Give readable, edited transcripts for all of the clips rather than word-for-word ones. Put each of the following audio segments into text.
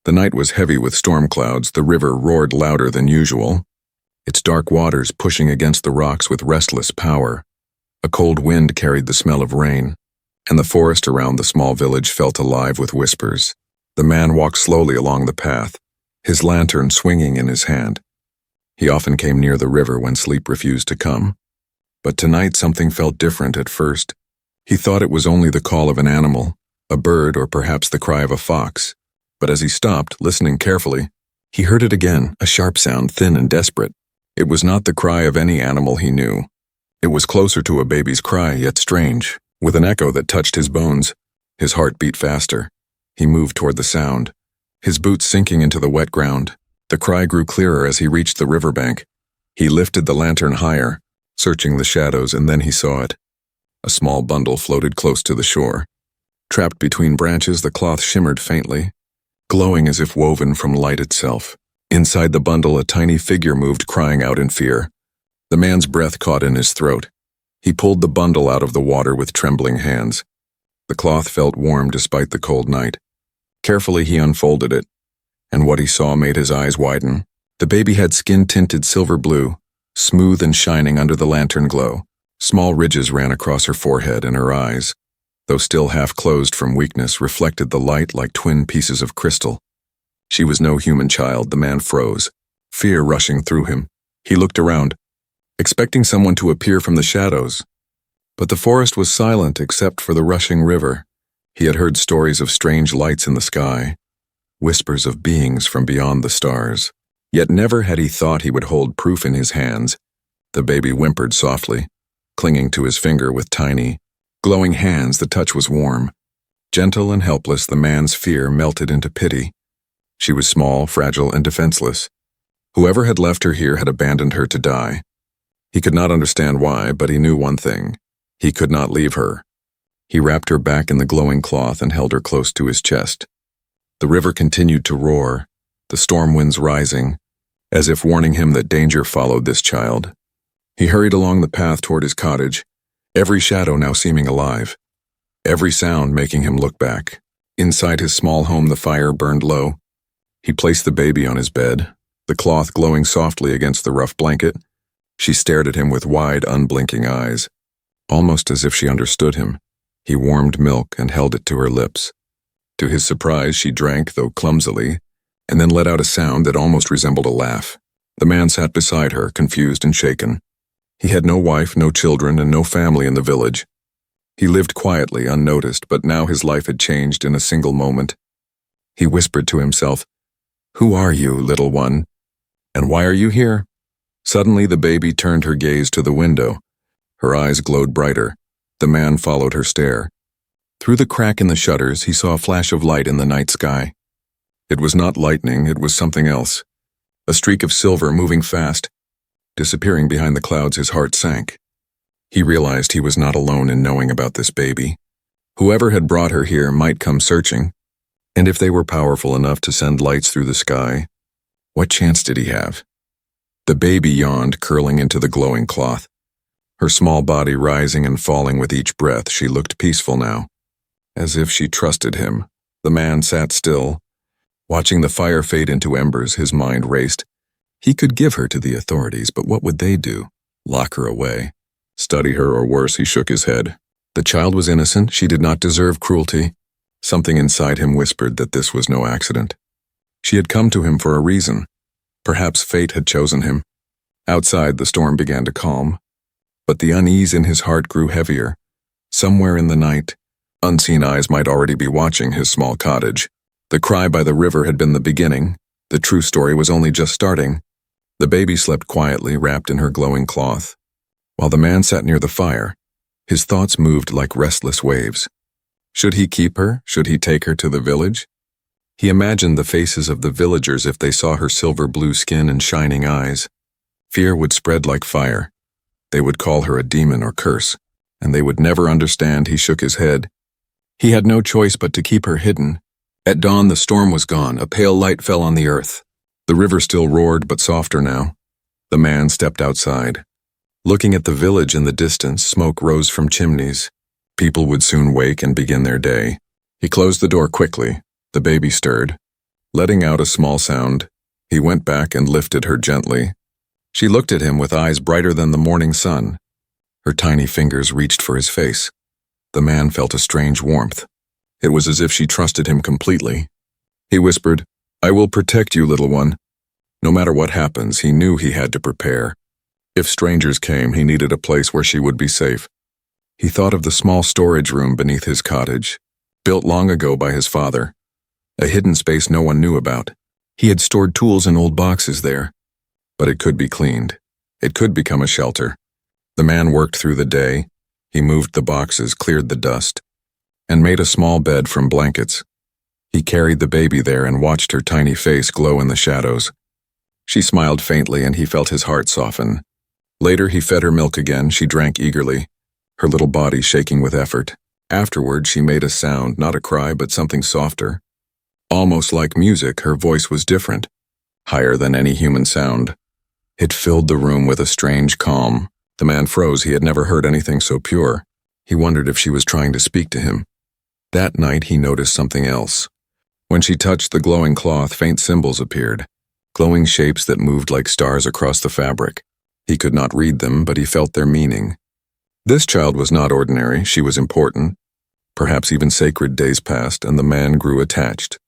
The night was heavy with storm clouds. The river roared louder than usual, its dark waters pushing against the rocks with restless power. A cold wind carried the smell of rain, and the forest around the small village felt alive with whispers. The man walked slowly along the path, his lantern swinging in his hand. He often came near the river when sleep refused to come. But tonight something felt different at first. He thought it was only the call of an animal, a bird, or perhaps the cry of a fox. But as he stopped, listening carefully, he heard it again, a sharp sound, thin and desperate. It was not the cry of any animal he knew. It was closer to a baby's cry, yet strange, with an echo that touched his bones. His heart beat faster. He moved toward the sound, his boots sinking into the wet ground. The cry grew clearer as he reached the riverbank. He lifted the lantern higher, searching the shadows, and then he saw it. A small bundle floated close to the shore. Trapped between branches, the cloth shimmered faintly, glowing as if woven from light itself. Inside the bundle, a tiny figure moved, crying out in fear. The man's breath caught in his throat. He pulled the bundle out of the water with trembling hands. The cloth felt warm despite the cold night. Carefully he unfolded it, and what he saw made his eyes widen. The baby had skin tinted silver blue, smooth and shining under the lantern glow. Small ridges ran across her forehead, and her eyes, though still half closed from weakness, reflected the light like twin pieces of crystal. She was no human child. The man froze, fear rushing through him. He looked around, expecting someone to appear from the shadows. But the forest was silent except for the rushing river. He had heard stories of strange lights in the sky, whispers of beings from beyond the stars. Yet never had he thought he would hold proof in his hands. The baby whimpered softly, clinging to his finger with tiny, glowing hands. The touch was warm. Gentle and helpless, the man's fear melted into pity. She was small, fragile, and defenseless. Whoever had left her here had abandoned her to die. He could not understand why, but he knew one thing. He could not leave her. He wrapped her back in the glowing cloth and held her close to his chest. The river continued to roar, the storm winds rising, as if warning him that danger followed this child. He hurried along the path toward his cottage, every shadow now seeming alive, every sound making him look back. Inside his small home, the fire burned low. He placed the baby on his bed, the cloth glowing softly against the rough blanket. She stared at him with wide, unblinking eyes, almost as if she understood him. He warmed milk and held it to her lips. To his surprise, she drank, though clumsily, and then let out a sound that almost resembled a laugh. The man sat beside her, confused and shaken. He had no wife, no children, and no family in the village. He lived quietly, unnoticed, but now his life had changed in a single moment. He whispered to himself, "Who are you, little one? And why are you here?" Suddenly the baby turned her gaze to the window. Her eyes glowed brighter. The man followed her stare. Through the crack in the shutters, he saw a flash of light in the night sky. It was not lightning, it was something else. A streak of silver moving fast. Disappearing behind the clouds, his heart sank. He realized he was not alone in knowing about this baby. Whoever had brought her here might come searching, and if they were powerful enough to send lights through the sky, what chance did he have? The baby yawned, curling into the glowing cloth. Her small body rising and falling with each breath. She looked peaceful now, as if she trusted him. The man sat still, watching the fire fade into embers. His mind raced. He could give her to the authorities, but what would they do? Lock her away? Study her, or worse? He shook his head. The child was innocent. She did not deserve cruelty. Something inside him whispered that this was no accident. She had come to him for a reason. Perhaps fate had chosen him. Outside, the storm began to calm, but the unease in his heart grew heavier. Somewhere in the night, unseen eyes might already be watching his small cottage. The cry by the river had been the beginning. The true story was only just starting. The baby slept quietly, wrapped in her glowing cloth. While the man sat near the fire, his thoughts moved like restless waves. Should he keep her? Should he take her to the village? He imagined the faces of the villagers if they saw her silver blue skin and shining eyes. Fear would spread like fire. They would call her a demon or curse, and they would never understand. He shook his head. He had no choice but to keep her hidden. At dawn, the storm was gone. A pale light fell on the earth. The river still roared, but softer now. The man stepped outside. Looking at the village in the distance, smoke rose from chimneys. People would soon wake and begin their day. He closed the door quickly. The baby stirred. Letting out a small sound, he went back and lifted her gently. She looked at him with eyes brighter than the morning sun. Her tiny fingers reached for his face. The man felt a strange warmth. It was as if she trusted him completely. He whispered, "I will protect you, little one." No matter what happens, he knew he had to prepare. If strangers came, he needed a place where she would be safe. He thought of the small storage room beneath his cottage, built long ago by his father, a hidden space no one knew about. He had stored tools in old boxes there, but it could be cleaned. It could become a shelter. The man worked through the day. He moved the boxes, cleared the dust, and made a small bed from blankets. He carried the baby there and watched her tiny face glow in the shadows. She smiled faintly and he felt his heart soften. Later he fed her milk again. She drank eagerly, her little body shaking with effort. Afterward she made a sound, not a cry but something softer. Almost like music, her voice was different, higher than any human sound. It filled the room with a strange calm. The man froze. He had never heard anything so pure. He wondered if she was trying to speak to him. That night he noticed something else. When she touched the glowing cloth, faint symbols appeared, glowing shapes that moved like stars across the fabric. He could not read them, but he felt their meaning. This child was not ordinary. She was important. Perhaps even sacred. Days passed, and the man grew attached.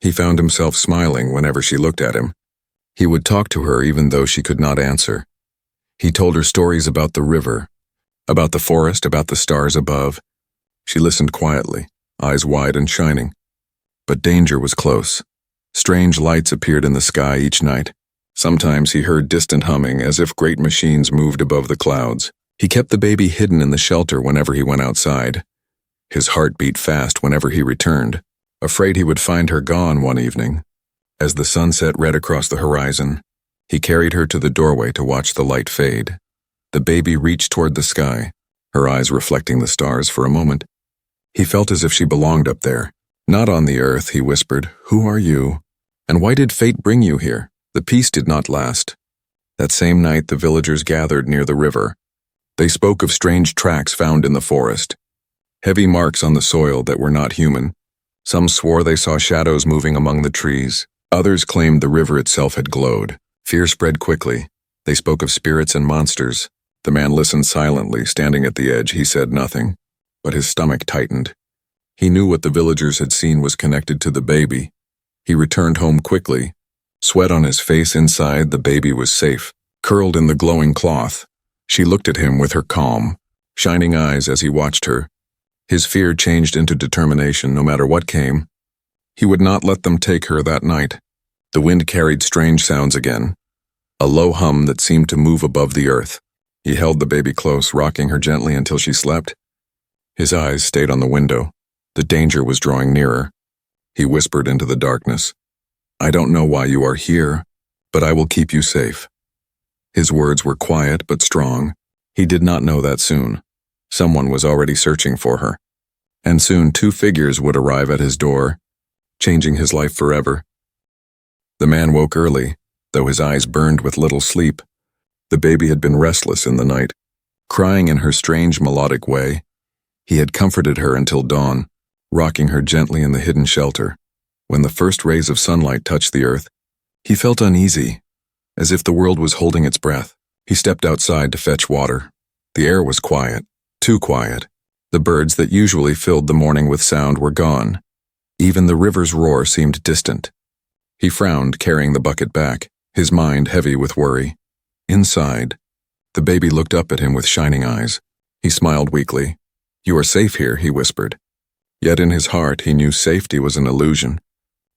He found himself smiling whenever she looked at him. He would talk to her even though she could not answer. He told her stories about the river, about the forest, about the stars above. She listened quietly, eyes wide and shining. But danger was close. Strange lights appeared in the sky each night. Sometimes he heard distant humming, as if great machines moved above the clouds. He kept the baby hidden in the shelter whenever he went outside. His heart beat fast whenever he returned, afraid he would find her gone one evening. As the sun set red across the horizon, he carried her to the doorway to watch the light fade. The baby reached toward the sky, her eyes reflecting the stars for a moment. He felt as if she belonged up there. "Not on the earth," he whispered. "Who are you? And why did fate bring you here?" The peace did not last. That same night the villagers gathered near the river. They spoke of strange tracks found in the forest, heavy marks on the soil that were not human. Some swore they saw shadows moving among the trees. Others claimed the river itself had glowed. Fear spread quickly. They spoke of spirits and monsters. The man listened silently, standing at the edge. He said nothing, but his stomach tightened. He knew what the villagers had seen was connected to the baby. He returned home quickly, sweat on his face. Inside, the baby was safe, curled in the glowing cloth. She looked at him with her calm, shining eyes as he watched her. His fear changed into determination no matter what came. He would not let them take her that night. The wind carried strange sounds again, a low hum that seemed to move above the earth. He held the baby close, rocking her gently until she slept. His eyes stayed on the window. The danger was drawing nearer. He whispered into the darkness, "I don't know why you are here, but I will keep you safe." His words were quiet but strong. He did not know that soon. Someone was already searching for her. And soon 2 figures would arrive at his door, changing his life forever. The man woke early, though his eyes burned with little sleep. The baby had been restless in the night, crying in her strange melodic way. He had comforted her until dawn, rocking her gently in the hidden shelter. When the first rays of sunlight touched the earth, he felt uneasy, as if the world was holding its breath. He stepped outside to fetch water. The air was quiet, too quiet. The birds that usually filled the morning with sound were gone. Even the river's roar seemed distant. He frowned, carrying the bucket back, his mind heavy with worry. Inside, the baby looked up at him with shining eyes. He smiled weakly. "You are safe here," he whispered. Yet in his heart he knew safety was an illusion.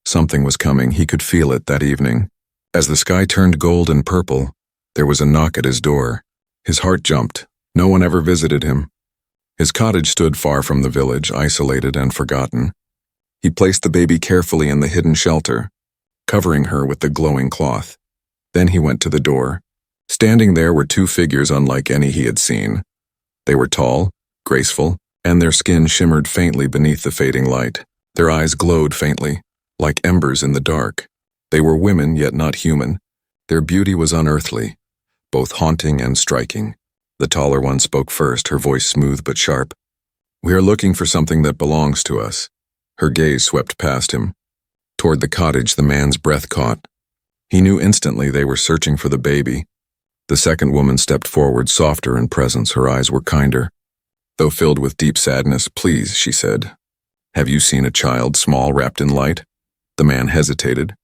Something was coming. He could feel it that evening. As the sky turned gold and purple, there was a knock at his door. His heart jumped. No one ever visited him. His cottage stood far from the village, isolated and forgotten. He placed the baby carefully in the hidden shelter, covering her with the glowing cloth. Then he went to the door. Standing there were 2 figures unlike any he had seen. They were tall, graceful, and their skin shimmered faintly beneath the fading light. Their eyes glowed faintly, like embers in the dark. They were women, yet not human. Their beauty was unearthly, both haunting and striking. The taller one spoke first, her voice smooth but sharp. "We are looking for something that belongs to us." Her gaze swept past him. Toward the cottage, the man's breath caught. He knew instantly they were searching for the baby. The second woman stepped forward, softer in presence. Her eyes were kinder. Though filled with deep sadness, "Please," she said. "Have you seen a child small wrapped in light?" The man hesitated.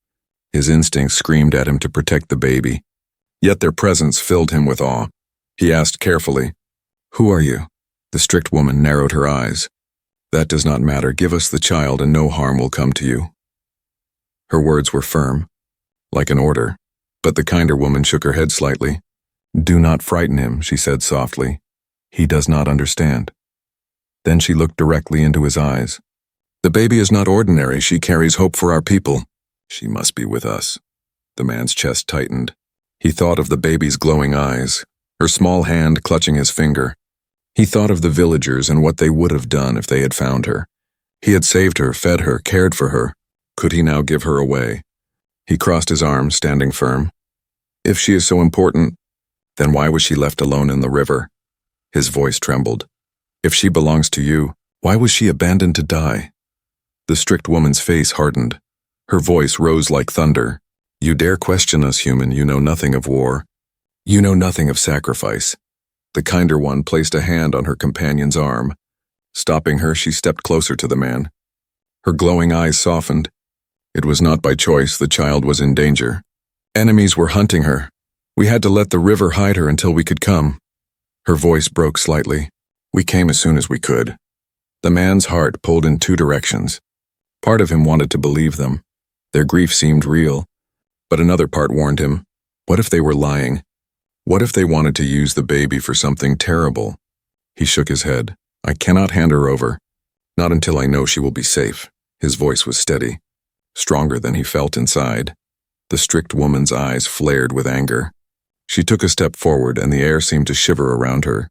His instincts screamed at him to protect the baby. Yet their presence filled him with awe. He asked carefully, "Who are you?" The strict woman narrowed her eyes. "That does not matter. Give us the child and no harm will come to you." Her words were firm, like an order, but the kinder woman shook her head slightly. "Do not frighten him," she said softly. "He does not understand." Then she looked directly into his eyes. "The baby is not ordinary. She carries hope for our people. She must be with us." The man's chest tightened. He thought of the baby's glowing eyes, her small hand clutching his finger. He thought of the villagers and what they would have done if they had found her. He had saved her, fed her, cared for her. Could he now give her away? He crossed his arms, standing firm. "If she is so important, then why was she left alone in the river?" His voice trembled. "If she belongs to you, why was she abandoned to die?" The strict woman's face hardened. Her voice rose like thunder. "You dare question us, human. You know nothing of war. You know nothing of sacrifice." The kinder one placed a hand on her companion's arm. Stopping her, she stepped closer to the man. Her glowing eyes softened. It was not by choice. The child was in danger. Enemies were hunting her. We had to let the river hide her until we could come. Her voice broke slightly. "We came as soon as we could." The man's heart pulled in two directions. Part of him wanted to believe them. Their grief seemed real. But another part warned him, what if they were lying? What if they wanted to use the baby for something terrible? He shook his head. "I cannot hand her over. Not until I know she will be safe." His voice was steady, stronger than he felt inside. The strict woman's eyes flared with anger. She took a step forward, and the air seemed to shiver around her.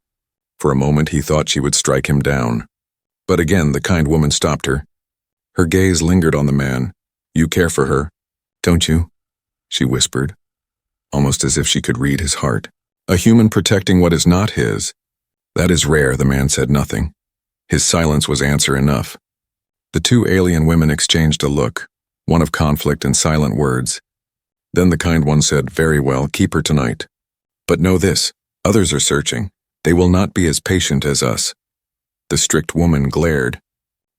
For a moment he thought she would strike him down. But again the kind woman stopped her. Her gaze lingered on the man. "You care for her, don't you?" she whispered, almost as if she could read his heart. "A human protecting what is not his. That is rare." The man said nothing. His silence was answer enough. The two alien women exchanged a look, one of conflict and silent words. Then the kind one said, "Very well, keep her tonight. But know this, others are searching. They will not be as patient as us." The strict woman glared,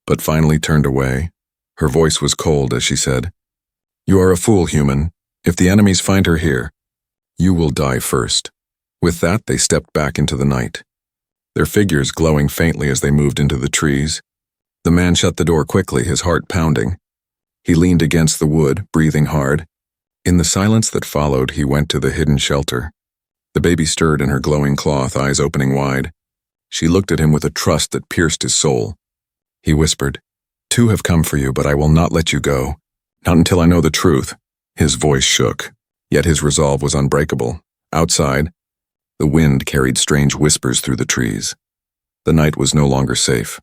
but finally turned away. Her voice was cold as she said, "You are a fool, human. If the enemies find her here, you will die first." With that, they stepped back into the night, their figures glowing faintly as they moved into the trees. The man shut the door quickly, his heart pounding. He leaned against the wood, breathing hard. In the silence that followed, he went to the hidden shelter. The baby stirred in her glowing cloth, eyes opening wide. She looked at him with a trust that pierced his soul. He whispered, "Two have come for you, but I will not let you go. Not until I know the truth." His voice shook, yet his resolve was unbreakable. Outside, the wind carried strange whispers through the trees. The night was no longer safe.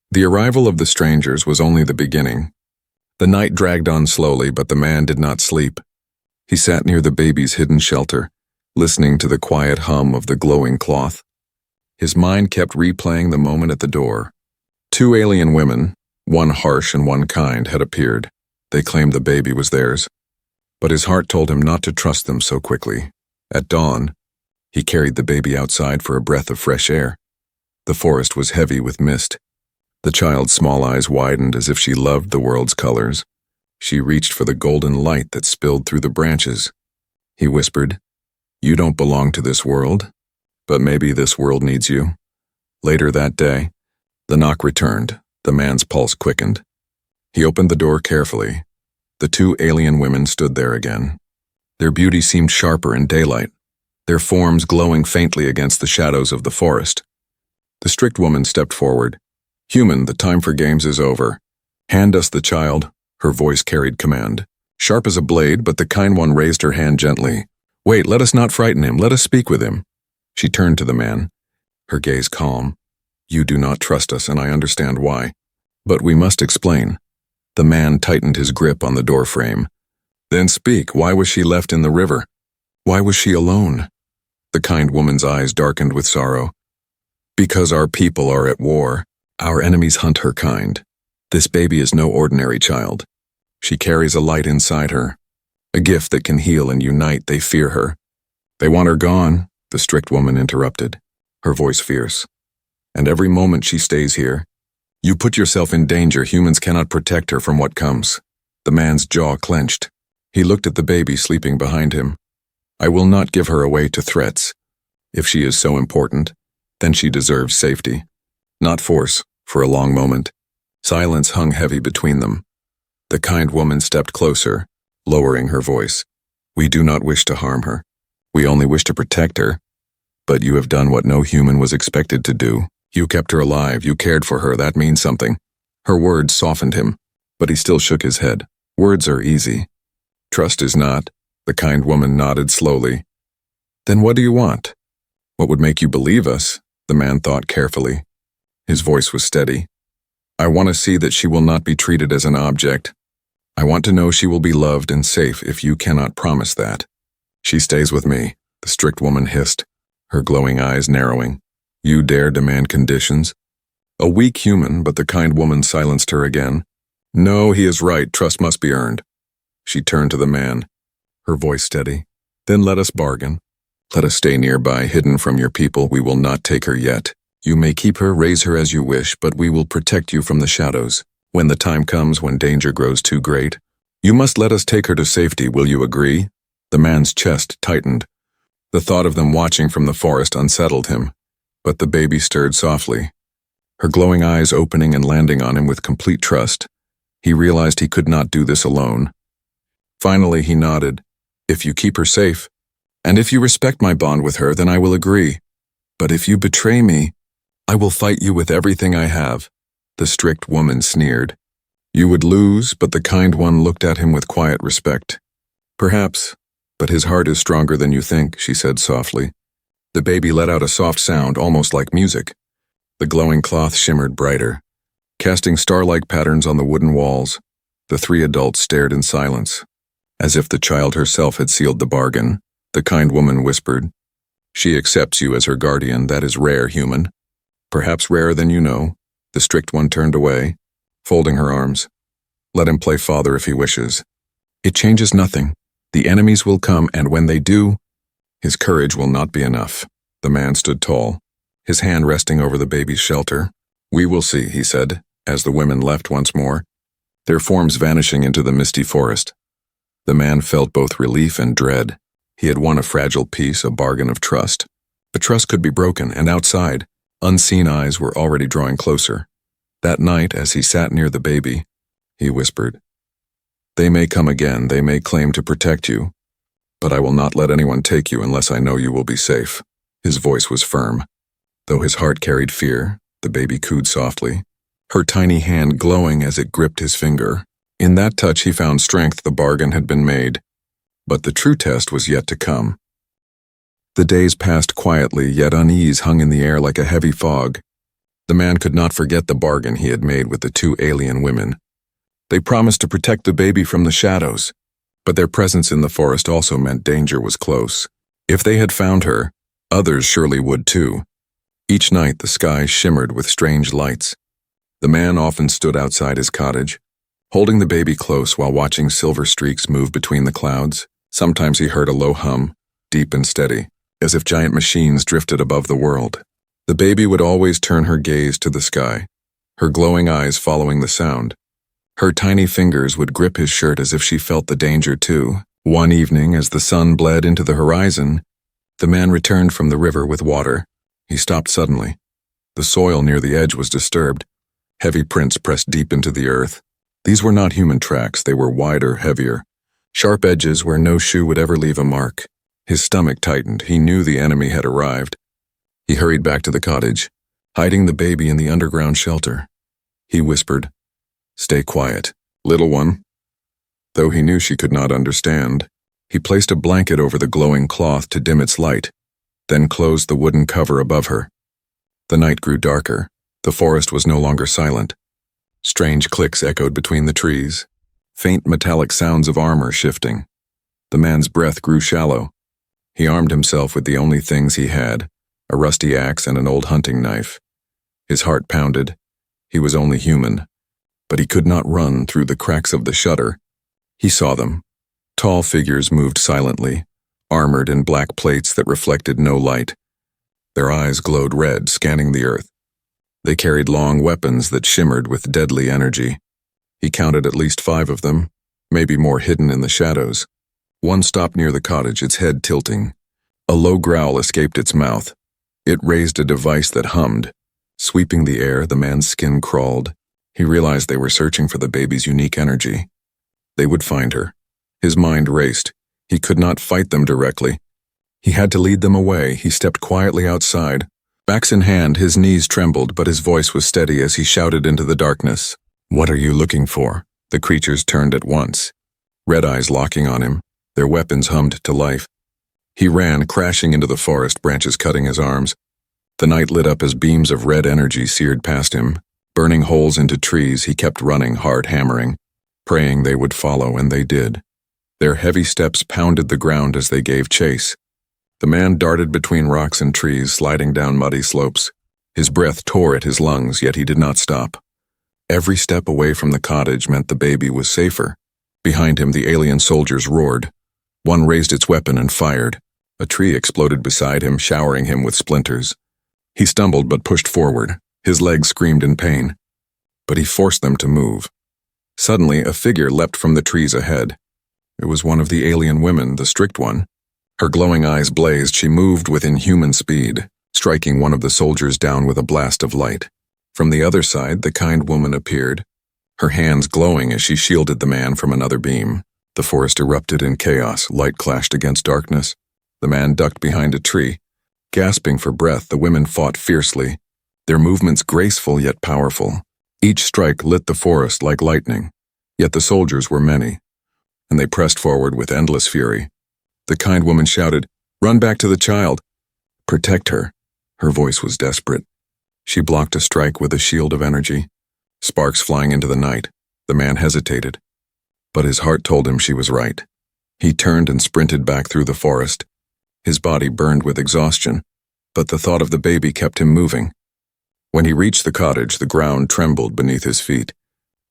The arrival of the strangers was only the beginning. The night dragged on slowly, but the man did not sleep. He sat near the baby's hidden shelter, listening to the quiet hum of the glowing cloth. His mind kept replaying the moment at the door. Two alien women, one harsh and one kind, had appeared. They claimed the baby was theirs. But his heart told him not to trust them so quickly. At dawn, he carried the baby outside for a breath of fresh air. The forest was heavy with mist. The child's small eyes widened as if she loved the world's colors. She reached for the golden light that spilled through the branches. He whispered, "You don't belong to this world, but maybe this world needs you." Later that day, the knock returned. The man's pulse quickened. He opened the door carefully. The two alien women stood there again. Their beauty seemed sharper in daylight, their forms glowing faintly against the shadows of the forest. The strict woman stepped forward. "Human, the time for games is over. Hand us the child." Her voice carried command, sharp as a blade, but the kind one raised her hand gently. "Wait, let us not frighten him. Let us speak with him." She turned to the man, her gaze calm. "You do not trust us, and I understand why. But we must explain." The man tightened his grip on the doorframe. "Then speak. Why was she left in the river? Why was she alone?" The kind woman's eyes darkened with sorrow. "Because our people are at war. Our enemies hunt her kind. This baby is no ordinary child. She carries a light inside her, a gift that can heal and unite. They fear her. They want her gone, the strict woman interrupted, her voice fierce. And every moment she stays here, you put yourself in danger. Humans cannot protect her from what comes. The man's jaw clenched. He looked at the baby sleeping behind him. I will not give her away to threats. If she is so important, then she deserves safety, not force. For a long moment, silence hung heavy between them. The kind woman stepped closer, lowering her voice. We do not wish to harm her. We only wish to protect her. But you have done what no human was expected to do. You kept her alive. You cared for her. That means something. Her words softened him, but he still shook his head. Words are easy. Trust is not. The kind woman nodded slowly. Then what do you want? What would make you believe us? The man thought carefully. His voice was steady. I want to see that she will not be treated as an object. I want to know she will be loved and safe. If you cannot promise that. She stays with me, the strict woman hissed, her glowing eyes narrowing. You dare demand conditions? A weak human, but the kind woman silenced her again. No, he is right. Trust must be earned. She turned to the man, her voice steady. Then let us bargain. Let us stay nearby, hidden from your people. We will not take her yet. You may keep her, raise her as you wish, but we will protect you from the shadows. When the time comes, when danger grows too great, you must let us take her to safety. Will you agree? The man's chest tightened. The thought of them watching from the forest unsettled him, but the baby stirred softly, her glowing eyes opening and landing on him with complete trust. He realized he could not do this alone. Finally, he nodded. If you keep her safe, and if you respect my bond with her, then I will agree. But if you betray me, I will fight you with everything I have. The strict woman sneered. You would lose, but the kind one looked at him with quiet respect. Perhaps, but his heart is stronger than you think, she said softly. The baby let out a soft sound, almost like music. The glowing cloth shimmered brighter, casting star-like patterns on the wooden walls. The three adults stared in silence, as if the child herself had sealed the bargain. The kind woman whispered, She accepts you as her guardian. That is rare, human. Perhaps rarer than you know. The strict one turned away, folding her arms. Let him play father if he wishes. It changes nothing. The enemies will come, and when they do, his courage will not be enough. The man stood tall, his hand resting over the baby's shelter. We will see, he said, as the women left once more, their forms vanishing into the misty forest. The man felt both relief and dread. He had won a fragile peace, a bargain of trust. But trust could be broken, and outside, unseen eyes were already drawing closer. That night, as he sat near the baby, he whispered, They may come again, they may claim to protect you, but I will not let anyone take you unless I know you will be safe. His voice was firm. Though his heart carried fear, the baby cooed softly, her tiny hand glowing as it gripped his finger. In that touch he found strength. The bargain had been made, but the true test was yet to come. The days passed quietly, yet unease hung in the air like a heavy fog. The man could not forget the bargain he had made with the two alien women. They promised to protect the baby from the shadows, but their presence in the forest also meant danger was close. If they had found her, others surely would too. Each night the sky shimmered with strange lights. The man often stood outside his cottage, holding the baby close while watching silver streaks move between the clouds. Sometimes he heard a low hum, deep and steady, as if giant machines drifted above the world. The baby would always turn her gaze to the sky, her glowing eyes following the sound. Her tiny fingers would grip his shirt as if she felt the danger too. One evening, as the sun bled into the horizon, the man returned from the river with water. He stopped suddenly. The soil near the edge was disturbed. Heavy prints pressed deep into the earth. These were not human tracks. They were wider, heavier. Sharp edges where no shoe would ever leave a mark. His stomach tightened. He knew the enemy had arrived. He hurried back to the cottage, hiding the baby in the underground shelter. He whispered, Stay quiet, little one. Though he knew she could not understand, he placed a blanket over the glowing cloth to dim its light, then closed the wooden cover above her. The night grew darker. The forest was no longer silent. Strange clicks echoed between the trees, faint metallic sounds of armor shifting. The man's breath grew shallow. He armed himself with the only things he had, a rusty axe and an old hunting knife. His heart pounded. He was only human, but he could not run through the cracks of the shutter. He saw them. Tall figures moved silently, armored in black plates that reflected no light. Their eyes glowed red, scanning the earth. They carried long weapons that shimmered with deadly energy. He counted at least 5 of them, maybe more hidden in the shadows. One stopped near the cottage, its head tilting. A low growl escaped its mouth. It raised a device that hummed. Sweeping the air, the man's skin crawled. He realized they were searching for the baby's unique energy. They would find her. His mind raced. He could not fight them directly. He had to lead them away. He stepped quietly outside. Axe in hand, his knees trembled, but his voice was steady as he shouted into the darkness. "What are you looking for?" The creatures turned at once. Red eyes locking on him. Their weapons hummed to life. He ran, crashing into the forest, branches cutting his arms. The night lit up as beams of red energy seared past him. Burning holes into trees, he kept running, heart hammering, praying they would follow, and they did. Their heavy steps pounded the ground as they gave chase. The man darted between rocks and trees, sliding down muddy slopes. His breath tore at his lungs, yet he did not stop. Every step away from the cottage meant the baby was safer. Behind him, the alien soldiers roared. One raised its weapon and fired. A tree exploded beside him, showering him with splinters. He stumbled but pushed forward. His legs screamed in pain. But he forced them to move. Suddenly, a figure leapt from the trees ahead. It was one of the alien women, the strict one. Her glowing eyes blazed. She moved with inhuman speed, striking one of the soldiers down with a blast of light. From the other side, the kind woman appeared, her hands glowing as she shielded the man from another beam. The forest erupted in chaos. Light clashed against darkness. The man ducked behind a tree. Gasping for breath, the women fought fiercely, their movements graceful yet powerful. Each strike lit the forest like lightning, yet the soldiers were many, and they pressed forward with endless fury. The kind woman shouted, "Run back to the child! Protect her!" Her voice was desperate. She blocked a strike with a shield of energy, sparks flying into the night. The man hesitated, but his heart told him she was right. He turned and sprinted back through the forest. His body burned with exhaustion, but the thought of the baby kept him moving. When he reached the cottage, the ground trembled beneath his feet.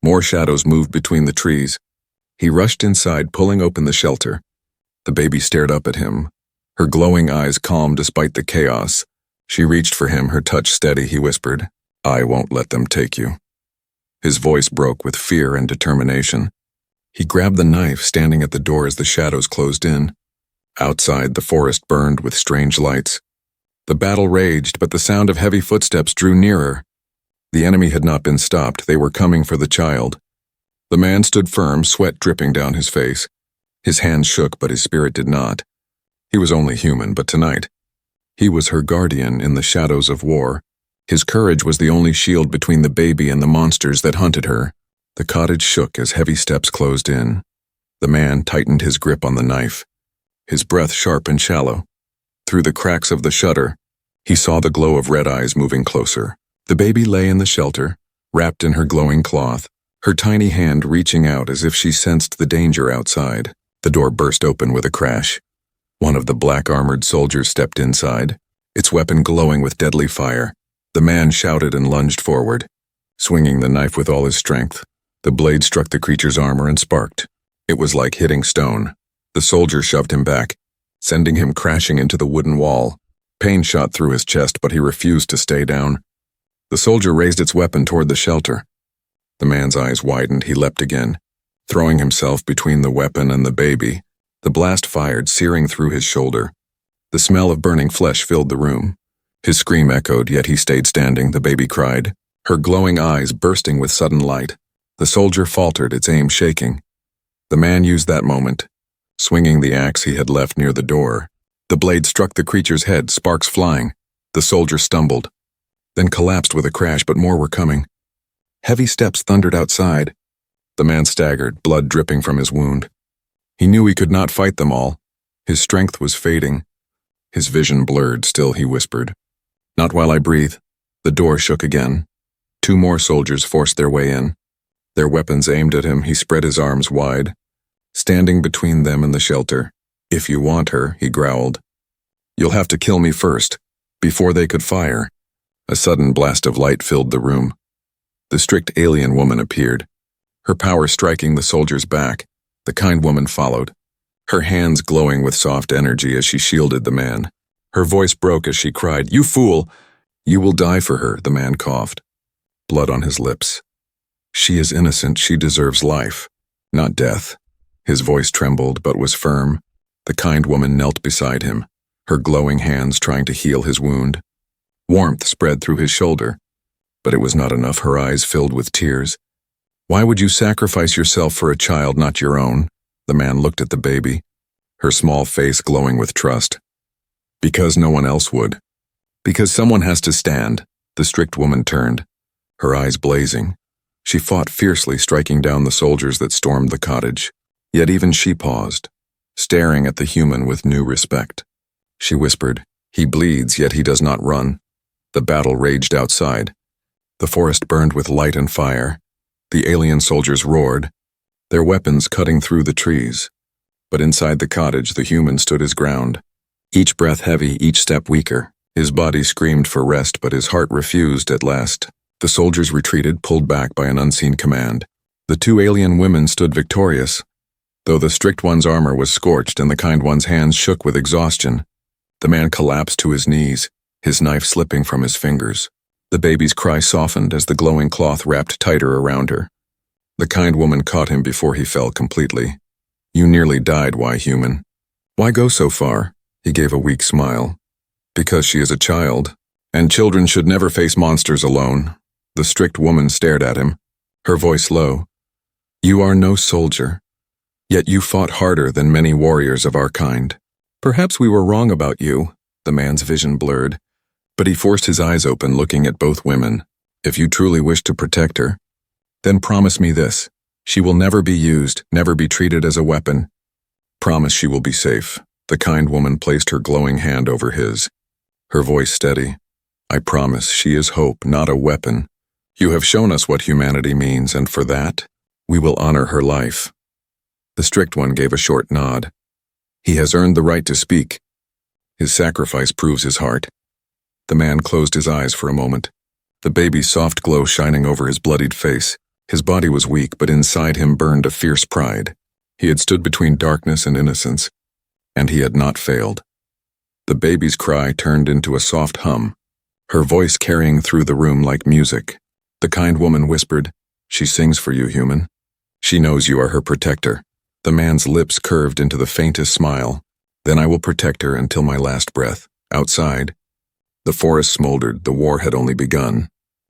More shadows moved between the trees. He rushed inside, pulling open the shelter. The baby stared up at him, her glowing eyes calm despite the chaos. She reached for him, her touch steady. He whispered, "I won't let them take you." His voice broke with fear and determination. He grabbed the knife, standing at the door as the shadows closed in. Outside, the forest burned with strange lights. The battle raged, but the sound of heavy footsteps drew nearer. The enemy had not been stopped. They were coming for the child. The man stood firm, sweat dripping down his face. His hands shook, but his spirit did not. He was only human, but tonight, he was her guardian in the shadows of war. His courage was the only shield between the baby and the monsters that hunted her. The cottage shook as heavy steps closed in. The man tightened his grip on the knife, his breath sharp and shallow. Through the cracks of the shutter, he saw the glow of red eyes moving closer. The baby lay in the shelter, wrapped in her glowing cloth, her tiny hand reaching out as if she sensed the danger outside. The door burst open with a crash. One of the black-armored soldiers stepped inside, its weapon glowing with deadly fire. The man shouted and lunged forward, swinging the knife with all his strength. The blade struck the creature's armor and sparked. It was like hitting stone. The soldier shoved him back, sending him crashing into the wooden wall. Pain shot through his chest, but he refused to stay down. The soldier raised its weapon toward the shelter. The man's eyes widened. He leapt again, throwing himself between the weapon and the baby. The blast fired, searing through his shoulder. The smell of burning flesh filled the room. His scream echoed, yet he stayed standing. The baby cried, her glowing eyes bursting with sudden light. The soldier faltered, its aim shaking. The man used that moment, swinging the axe he had left near the door. The blade struck the creature's head, sparks flying. The soldier stumbled, then collapsed with a crash, but more were coming. Heavy steps thundered outside. The man staggered, blood dripping from his wound. He knew he could not fight them all. His strength was fading. His vision blurred. Still he whispered, "Not while I breathe." The door shook again. 2 more soldiers forced their way in. Their weapons aimed at him. He spread his arms wide, standing between them and the shelter. "If you want her," he growled, "you'll have to kill me first." Before they could fire, a sudden blast of light filled the room. The strict alien woman appeared, her power striking the soldier's back. The kind woman followed, her hands glowing with soft energy as she shielded the man. Her voice broke as she cried, "You fool! You will die for her," the man coughed, blood on his lips. "She is innocent, she deserves life, not death." His voice trembled but was firm. The kind woman knelt beside him, her glowing hands trying to heal his wound. Warmth spread through his shoulder, but it was not enough. Her eyes filled with tears. "Why would you sacrifice yourself for a child not your own?" The man looked at the baby, her small face glowing with trust. "Because no one else would. Because someone has to stand." The strict woman turned, her eyes blazing. She fought fiercely, striking down the soldiers that stormed the cottage. Yet even she paused, staring at the human with new respect. She whispered, "He bleeds, yet he does not run." The battle raged outside. The forest burned with light and fire. The alien soldiers roared, their weapons cutting through the trees. But inside the cottage, the human stood his ground, each breath heavy, each step weaker. His body screamed for rest, but his heart refused at last. The soldiers retreated, pulled back by an unseen command. The two alien women stood victorious, though the strict one's armor was scorched and the kind one's hands shook with exhaustion. The man collapsed to his knees, his knife slipping from his fingers. The baby's cry softened as the glowing cloth wrapped tighter around her. The kind woman caught him before he fell completely. "You nearly died, why, human? Why go so far?" He gave a weak smile. "Because she is a child, and children should never face monsters alone." The strict woman stared at him, her voice low. "You are no soldier, yet you fought harder than many warriors of our kind. Perhaps we were wrong about you." The man's vision blurred, but he forced his eyes open, looking at both women. "If you truly wish to protect her, then promise me this. She will never be used, never be treated as a weapon. Promise she will be safe." The kind woman placed her glowing hand over his, her voice steady. "I promise she is hope, not a weapon. You have shown us what humanity means, and for that, we will honor her life." The strict one gave a short nod. "He has earned the right to speak. His sacrifice proves his heart." The man closed his eyes for a moment, the baby's soft glow shining over his bloodied face. His body was weak, but inside him burned a fierce pride. He had stood between darkness and innocence, and he had not failed. The baby's cry turned into a soft hum, her voice carrying through the room like music. The kind woman whispered, "She sings for you, human. She knows you are her protector." The man's lips curved into the faintest smile. "Then I will protect her until my last breath." Outside, the forest smoldered. The war had only begun.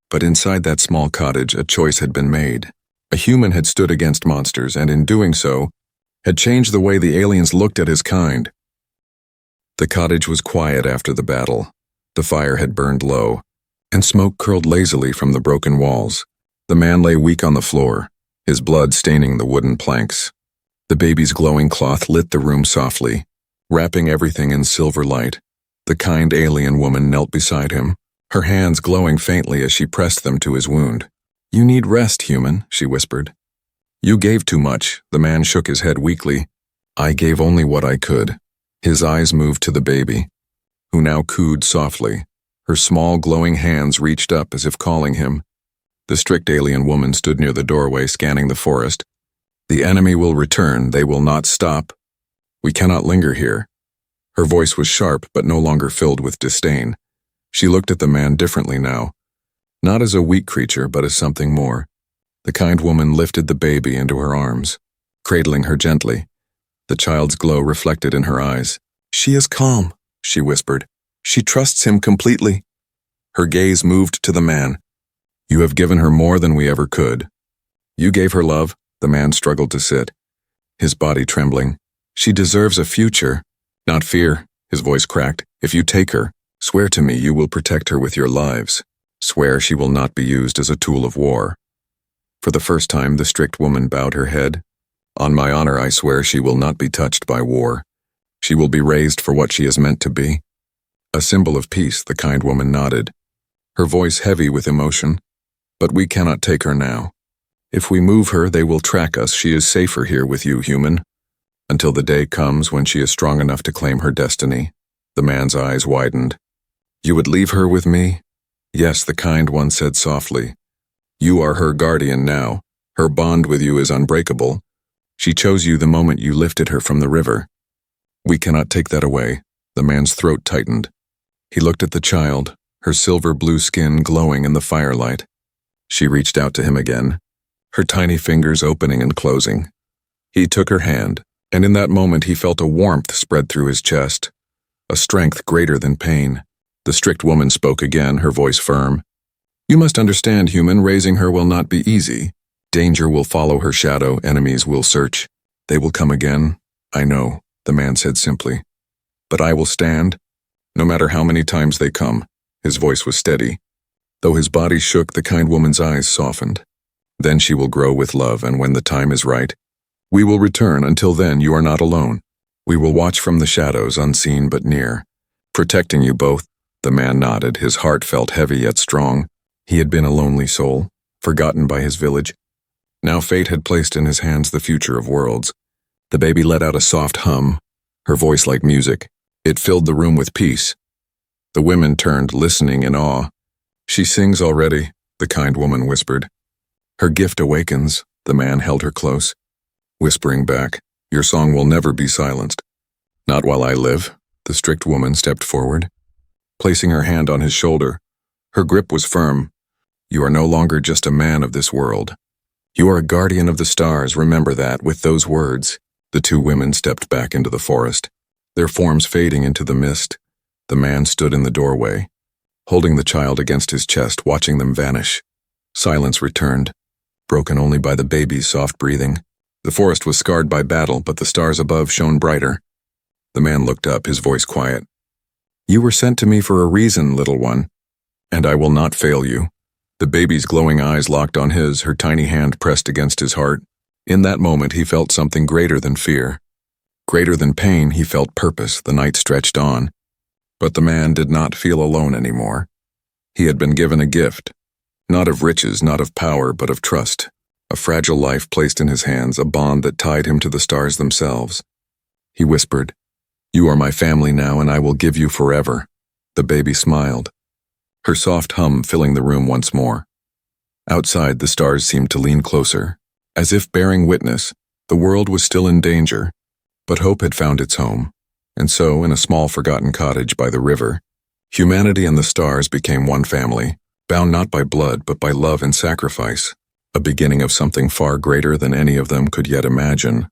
But inside that small cottage, a choice had been made. A human had stood against monsters, and in doing so, had changed the way the aliens looked at his kind. The cottage was quiet after the battle. The fire had burned low, and smoke curled lazily from the broken walls. The man lay weak on the floor, his blood staining the wooden planks. The baby's glowing cloth lit the room softly, wrapping everything in silver light. The kind alien woman knelt beside him, her hands glowing faintly as she pressed them to his wound. "You need rest, human," she whispered. "You gave too much." The man shook his head weakly. "I gave only what I could." His eyes moved to the baby, who now cooed softly. Her small glowing hands reached up as if calling him. The strict alien woman stood near the doorway, scanning the forest. "The enemy will return. They will not stop. We cannot linger here." Her voice was sharp, but no longer filled with disdain. She looked at the man differently now, not as a weak creature, but as something more. The kind woman lifted the baby into her arms, cradling her gently. The child's glow reflected in her eyes. "She is calm," she whispered. "She trusts him completely." Her gaze moved to the man. "You have given her more than we ever could." "You gave her love." The man struggled to sit, his body trembling. "She deserves a future, not fear." His voice cracked. "If you take her, swear to me you will protect her with your lives. Swear she will not be used as a tool of war." For the first time, the strict woman bowed her head. "On my honor, I swear she will not be touched by war. She will be raised for what she is meant to be." A symbol of peace, the kind woman nodded, her voice heavy with emotion. "But we cannot take her now. If we move her, they will track us. She is safer here with you, human. Until the day comes when she is strong enough to claim her destiny." The man's eyes widened. "You would leave her with me?" "Yes," the kind one said softly. "You are her guardian now. Her bond with you is unbreakable. She chose you the moment you lifted her from the river. We cannot take that away. The man's throat tightened. He looked at the child, her silver blue skin glowing in the firelight. She reached out to him again, her tiny fingers opening and closing. He took her hand, and in that moment he felt a warmth spread through his chest, a strength greater than pain. The strict woman spoke again, her voice firm. You must understand, human, raising her will not be easy. Danger will follow her shadow, enemies will search. They will come again, I know, the man said simply. But I will stand, no matter how many times they come. His voice was steady. Though his body shook, the kind woman's eyes softened. Then she will grow with love, and when the time is right, we will return. Until then, you are not alone. We will watch from the shadows, unseen but near, protecting you both. The man nodded, his heart felt heavy yet strong. He had been a lonely soul, forgotten by his village. Now fate had placed in his hands the future of worlds. The baby let out a soft hum, her voice like music. It filled the room with peace. The women turned, listening in awe. She sings already, the kind woman whispered. Her gift awakens. The man held her close, whispering back, your song will never be silenced. Not while I live. The strict woman stepped forward, placing her hand on his shoulder. Her grip was firm. You are no longer just a man of this world. You are a guardian of the stars, remember that. With those words, the two women stepped back into the forest, their forms fading into the mist. The man stood in the doorway, holding the child against his chest, watching them vanish. Silence returned, broken only by the baby's soft breathing. The forest was scarred by battle, but the stars above shone brighter. The man looked up, his voice quiet. You were sent to me for a reason, little one, and I will not fail you. The baby's glowing eyes locked on his, her tiny hand pressed against his heart. In that moment, he felt something greater than fear. Greater than pain, he felt purpose. The night stretched on. But the man did not feel alone anymore. He had been given a gift, not of riches, not of power, but of trust. A fragile life placed in his hands, a bond that tied him to the stars themselves. He whispered, You are my family now, and I will give you forever. The baby smiled, her soft hum filling the room once more. Outside, the stars seemed to lean closer, as if bearing witness. The world was still in danger, but hope had found its home. And so, in a small forgotten cottage by the river, humanity and the stars became one family, bound not by blood but by love and sacrifice, a beginning of something far greater than any of them could yet imagine.